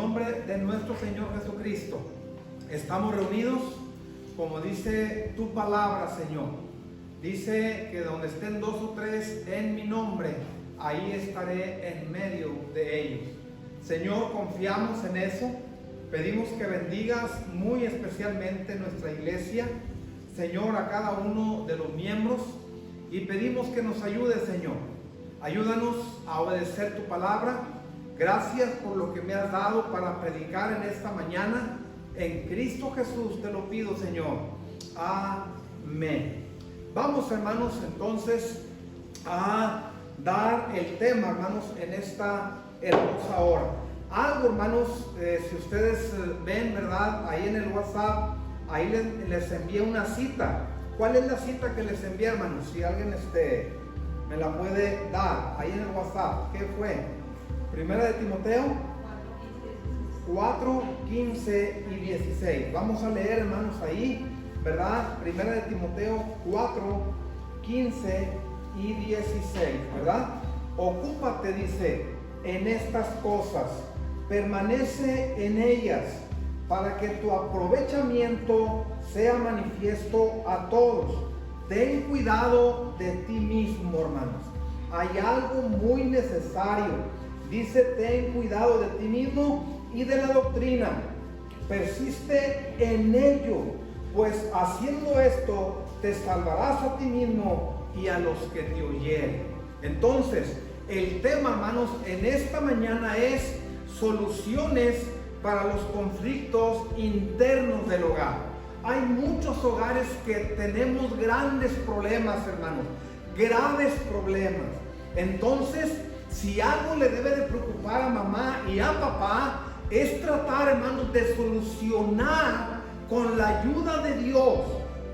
nombre de nuestro Señor Jesucristo, estamos reunidos, como dice tu palabra, Señor. Dice que donde estén 2 o 3 en mi nombre, ahí estaré en medio de ellos. Señor, confiamos en eso. Pedimos que bendigas muy especialmente nuestra iglesia, Señor, a cada uno de los miembros, y pedimos que nos ayudes, Señor. Ayúdanos a obedecer tu palabra. Gracias por lo que me has dado para predicar en esta mañana. En Cristo Jesús te lo pido, Señor. Amén. Vamos, hermanos, entonces a dar el tema, hermanos, en esta hermosa hora. Algo, hermanos, si ustedes ven, ¿verdad? Ahí en el WhatsApp, ahí les envié una cita. ¿Cuál es la cita que les envié, hermanos? Si alguien me la puede dar ahí en el WhatsApp. ¿Qué fue? Primera de Timoteo 4, 15 y 16. Vamos a leer, hermanos, ahí, ¿verdad? Primera de Timoteo 4, 15 y 16, ¿verdad? Ocúpate, dice, en estas cosas, permanece en ellas, para que tu aprovechamiento sea manifiesto a todos. Ten cuidado de ti mismo, hermanos. Hay algo muy necesario. Dice, ten cuidado de ti mismo y de la doctrina. Persiste en ello, pues haciendo esto te salvarás a ti mismo y a los que te oyeren. Entonces, el tema, hermanos, en esta mañana es soluciones para los conflictos internos del hogar. Hay muchos hogares que tenemos grandes problemas, hermanos, graves problemas. Entonces, si algo le debe de preocupar a mamá y a papá, es tratar, hermanos, de solucionar con la ayuda de Dios,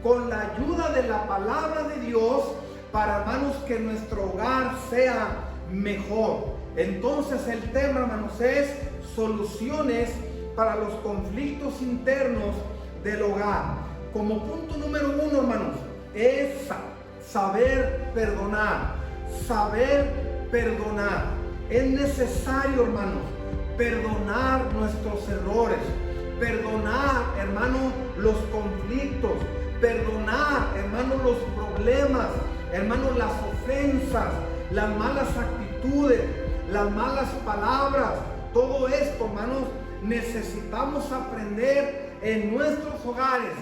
con la ayuda de la palabra de Dios, para, hermanos, que nuestro hogar sea mejor. Entonces el tema, hermanos, es soluciones para los conflictos internos del hogar. Como punto número 1, hermanos, es saber perdonar. Saber perdonar. Es necesario, hermanos, perdonar nuestros errores, perdonar, hermano, los conflictos, perdonar, hermano, los problemas, hermano, las ofensas, las malas actitudes, las malas palabras. Todo esto, hermanos, necesitamos aprender en nuestros hogares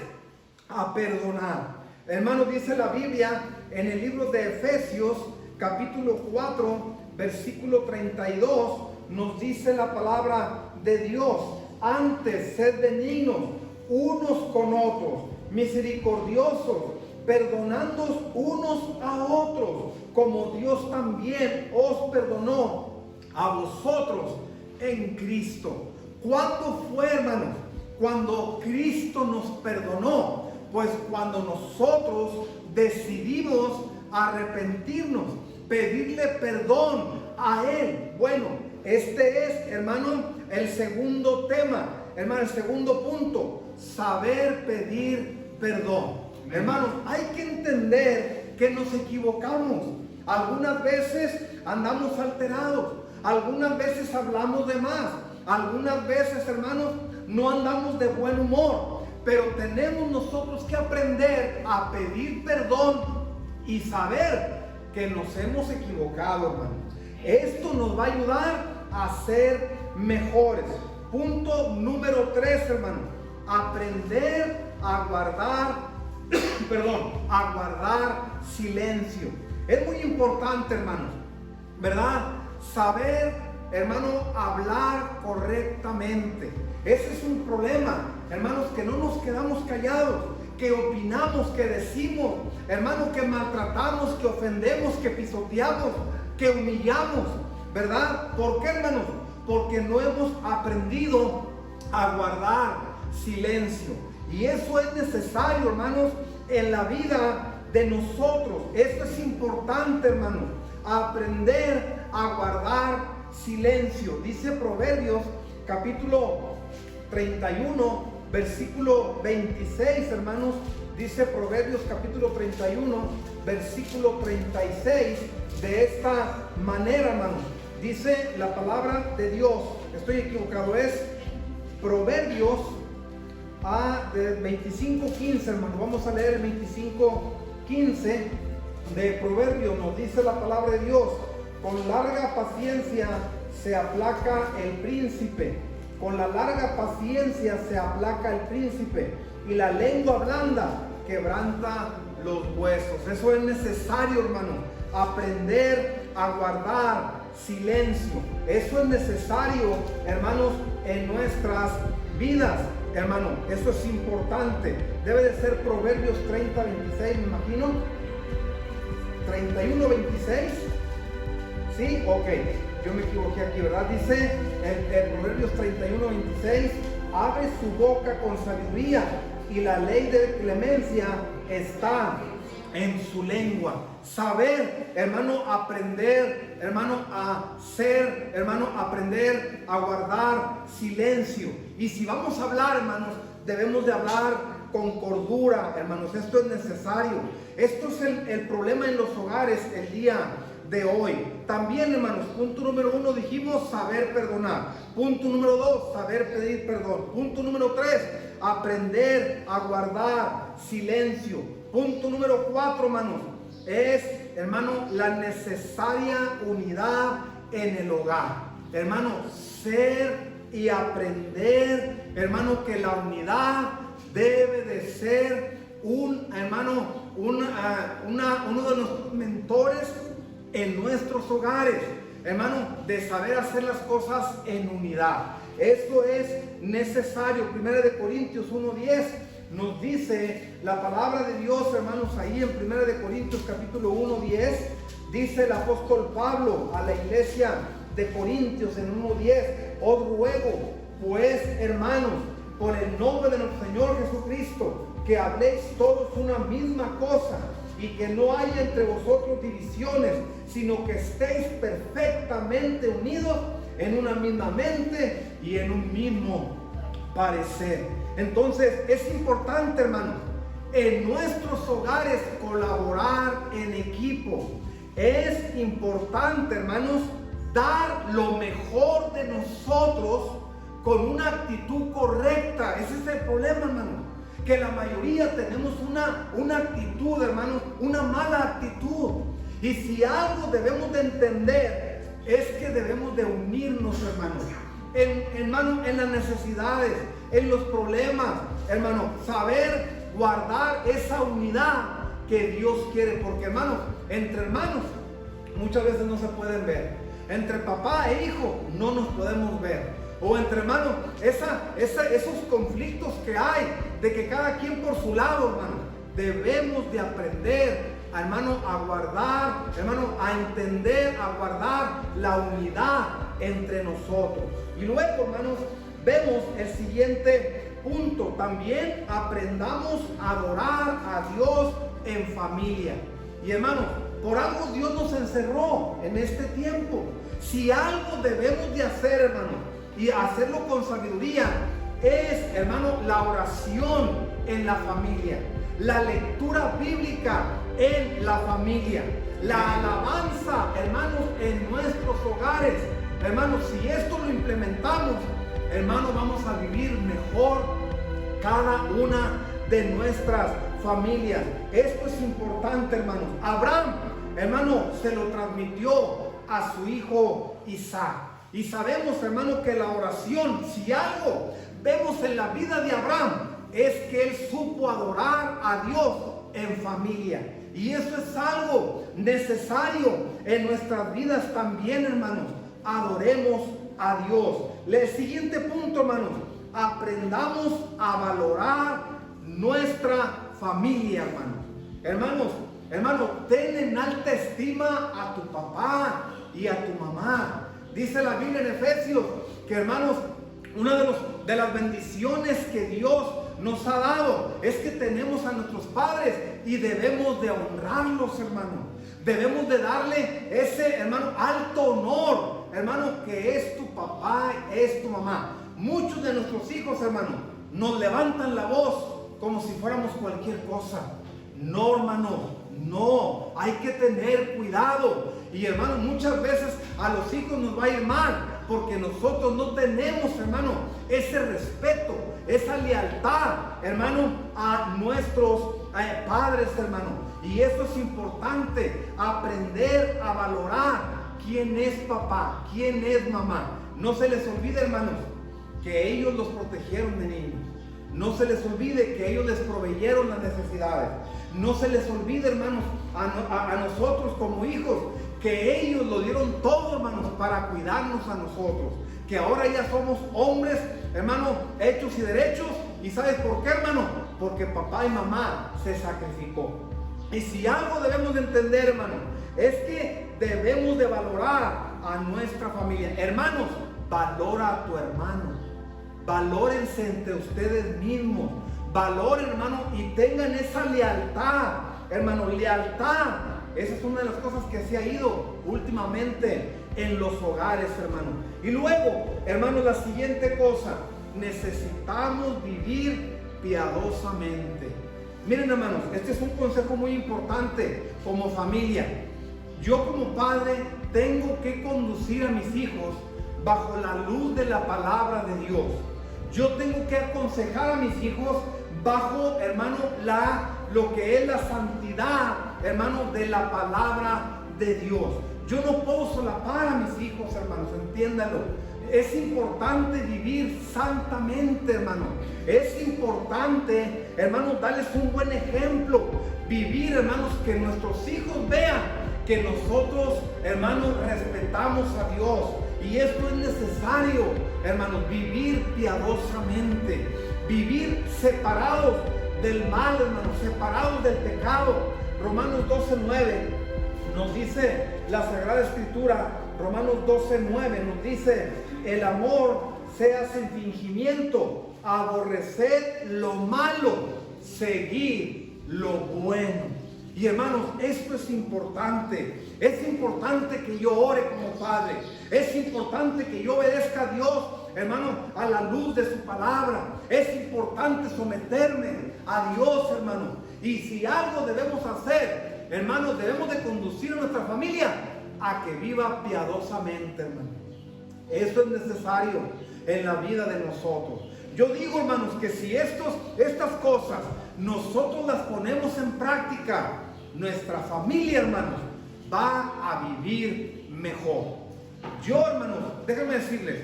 a perdonar. Hermanos, dice la Biblia en el libro de Efesios, capítulo 4, versículo 32, nos dice la palabra de Dios: antes sed benignos unos con otros, misericordiosos, perdonándoos unos a otros, como Dios también os perdonó a vosotros en Cristo. ¿Cuándo fue, hermanos? Cuando Cristo nos perdonó. Pues cuando nosotros decidimos arrepentirnos, pedirle perdón a Él. Bueno, este es, hermano, el segundo tema, hermano, el segundo punto: saber pedir perdón. Hermanos, hay que entender que nos equivocamos. Algunas veces andamos alterados, algunas veces hablamos de más, algunas veces, hermanos, no andamos de buen humor. Pero tenemos nosotros que aprender a pedir perdón y saber que nos hemos equivocado, hermanos. Esto nos va a ayudar a ser mejores. Punto número 3, hermanos: aprender a guardar, a guardar silencio. Es muy importante, hermanos, ¿verdad? Saber, hermano, hablar correctamente. Ese es un problema, hermanos, que no nos quedamos callados, que opinamos, que decimos, hermanos, que maltratamos, que ofendemos, que pisoteamos, que humillamos, ¿verdad? ¿Por qué, hermanos? Porque no hemos aprendido a guardar silencio. Y eso es necesario, hermanos, en la vida de nosotros. Esto es importante, hermanos, aprender a guardar silencio. Dice Proverbios, capítulo 31, versículo 26, hermanos. Dice Proverbios capítulo 31, versículo 36, de esta manera, hermanos. Dice la palabra de Dios, estoy equivocado, es Proverbios de 25:15, hermano. Vamos a leer el 25:15 de Proverbios. Nos dice la palabra de Dios: con larga paciencia se aplaca el príncipe. Con la larga paciencia se aplaca el príncipe, y la lengua blanda quebranta los huesos. Eso es necesario, hermano. Aprender a guardar silencio. Eso es necesario, hermanos, en nuestras vidas. Hermano, eso es importante. Debe de ser Proverbios 30:26, me imagino. 31:26. ¿Sí? Ok. Yo me equivoqué aquí, ¿verdad? Dice el Proverbios 31:26: abre su boca con sabiduría, y la ley de clemencia está en su lengua. Saber, hermano, aprender, hermano, a ser, hermano, aprender a guardar silencio. Y si vamos a hablar, hermanos, debemos de hablar con cordura, hermanos. Esto es necesario. Esto es el problema en los hogares el día de hoy. También, hermanos, punto número 1 dijimos saber perdonar. Punto número 2, saber pedir perdón. Punto número 3, aprender a guardar silencio. Punto número 4, hermanos, es, hermano, la necesaria unidad en el hogar. Hermano, ser y aprender, hermano, que la unidad debe de ser uno de los mentores en nuestros hogares, hermano, de saber hacer las cosas en unidad. Esto es necesario. 1 Corintios 1:10 nos dice la palabra de Dios, hermanos, ahí en 1 Corintios capítulo 1:10, dice el apóstol Pablo a la iglesia de Corintios en 1:10: os ruego, pues, hermanos, por el nombre de nuestro Señor Jesucristo, que habléis todos una misma cosa, y que no haya entre vosotros divisiones, sino que estéis perfectamente unidos en una misma mente y en un mismo parecer. Entonces es importante, hermanos, en nuestros hogares colaborar en equipo. Es importante, hermanos, dar lo mejor de nosotros con una actitud correcta. Ese es el problema, hermano, que la mayoría tenemos una actitud, hermanos, una mala actitud. Y si algo debemos de entender es que debemos de unirnos, hermanos, en las necesidades, en los problemas, hermano, saber guardar esa unidad que Dios quiere, porque, hermanos, entre hermanos muchas veces no se pueden ver. Entre papá e hijo no nos podemos ver. O entre hermanos, esos conflictos que hay, de que cada quien por su lado, hermano, debemos de aprender, hermano, a guardar, hermano, a entender, a guardar la unidad entre nosotros. Y luego, hermanos, vemos el siguiente punto. También aprendamos a adorar a Dios en familia. Y, hermanos, por algo Dios nos encerró en este tiempo. Si algo debemos de hacer, hermano, y hacerlo con sabiduría, es, hermano, la oración en la familia, la lectura bíblica en la familia, la alabanza, hermanos, en nuestros hogares. Hermanos, si esto lo implementamos, hermanos, vamos a vivir mejor cada una de nuestras familias. Esto es importante, hermanos. Abraham, hermano, se lo transmitió a su hijo Isaac. Y sabemos, hermano, que la oración, si algo vemos en la vida de Abraham, es que él supo adorar a Dios en familia. Y eso es algo necesario en nuestras vidas también, hermanos. Adoremos a Dios. El siguiente punto, hermanos: aprendamos a valorar nuestra familia, hermanos. Hermanos, ten en alta estima a tu papá y a tu mamá. Dice la Biblia en Efesios que, hermanos, una de las bendiciones que Dios nos ha dado es que tenemos a nuestros padres y debemos de honrarlos, hermano. Debemos de darle ese, hermano, alto honor, hermano, que es tu papá, es tu mamá. Muchos de nuestros hijos, hermano, nos levantan la voz como si fuéramos cualquier cosa. No, hermano, no, hay que tener cuidado. Y, hermano, muchas veces a los hijos nos va a ir mal porque nosotros no tenemos, hermano, ese respeto, esa lealtad, hermano, a nuestros padres, hermano. Y eso es importante, aprender a valorar quién es papá, quién es mamá. No se les olvide, hermanos, que ellos los protegieron de niños. No se les olvide que ellos les proveyeron las necesidades. No se les olvide, hermanos, a nosotros como hijos, que ellos lo dieron todo, hermanos, para cuidarnos a nosotros. Que ahora ya somos hombres, hermano, hechos y derechos. ¿Y sabes por qué, hermano? Porque papá y mamá se sacrificó. Y si algo debemos de entender, hermano, es que debemos de valorar a nuestra familia. Hermanos, valora a tu hermano. Valórense entre ustedes mismos. Valoren, hermano, y tengan esa lealtad, hermano, lealtad. Esa es una de las cosas que se ha ido últimamente en los hogares, hermano. Y luego, hermano, la siguiente cosa, necesitamos vivir piadosamente. Miren, hermanos, este es un consejo muy importante como familia. Yo como padre tengo que conducir a mis hijos bajo la luz de la palabra de Dios. Yo tengo que aconsejar a mis hijos bajo, hermano, lo que es la santidad, hermano, de la palabra de Dios. Yo no puedo solapar a mis hijos, hermanos, entiéndalo. Es importante vivir santamente, hermano. Es importante, hermanos, darles un buen ejemplo. Vivir, hermanos, que nuestros hijos vean que nosotros, hermanos, respetamos a Dios. Y esto es necesario, hermanos, vivir piadosamente. Vivir separados del mal, hermanos, separados del pecado. Romanos 12:9 nos dice la Sagrada Escritura. Romanos 12:9 nos dice: el amor sea sin fingimiento, aborreced lo malo, seguid lo bueno. Y hermanos, esto es importante. Es importante que yo ore como padre. Es importante que yo obedezca a Dios, hermano, a la luz de su palabra. Es importante someterme a Dios, hermano. Y si algo debemos hacer, hermanos, debemos de conducir a nuestra familia a que viva piadosamente, hermano. Esto es necesario en la vida de nosotros. Yo digo, hermanos, que si estas cosas nosotros las ponemos en práctica, nuestra familia, hermanos, va a vivir mejor. Yo, hermanos, déjenme decirles,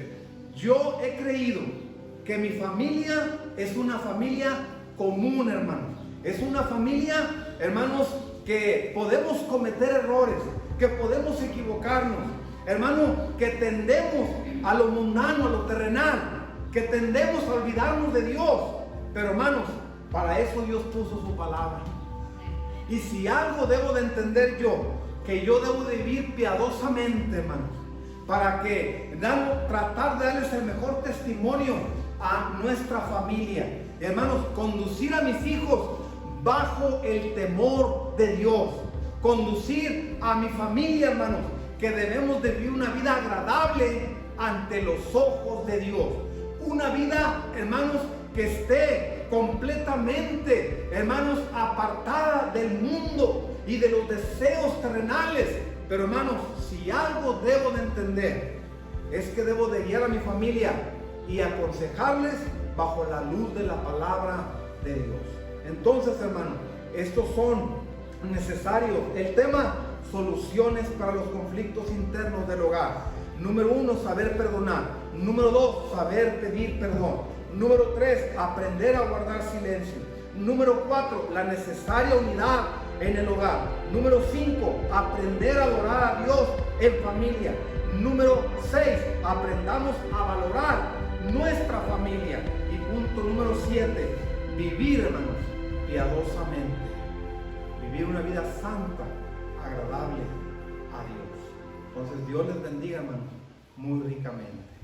yo he creído que mi familia es una familia común, hermanos. Es una familia, hermanos, que podemos cometer errores, que podemos equivocarnos, hermano, que tendemos a lo mundano, a lo terrenal, que tendemos a olvidarnos de Dios. Pero, hermanos, para eso Dios puso su palabra. Y si algo debo de entender yo, que yo debo de vivir piadosamente, hermanos, para que tratar de darles el mejor testimonio a nuestra familia. Hermanos, conducir a mis hijos bajo el temor de Dios. Conducir a mi familia, hermanos, que debemos de vivir una vida agradable ante los ojos de Dios. Una vida, hermanos, que esté completamente, hermanos, apartada del mundo y de los deseos terrenales. Pero, hermanos, si algo debo de entender, es que debo de guiar a mi familia y aconsejarles bajo la luz de la palabra de Dios. Entonces, hermanos, estos son necesarios. El tema: soluciones para los conflictos internos del hogar. Número 1, saber perdonar. Número 2, saber pedir perdón. Número 3, aprender a guardar silencio. Número 4, la necesaria unidad en el hogar. Número 5, aprender a adorar a Dios en familia. Número 6, aprendamos a valorar nuestra familia. Y punto número 7, vivir, hermanos, piadosamente. Vivir una vida santa, agradable a Dios. Entonces Dios les bendiga, hermanos, muy ricamente.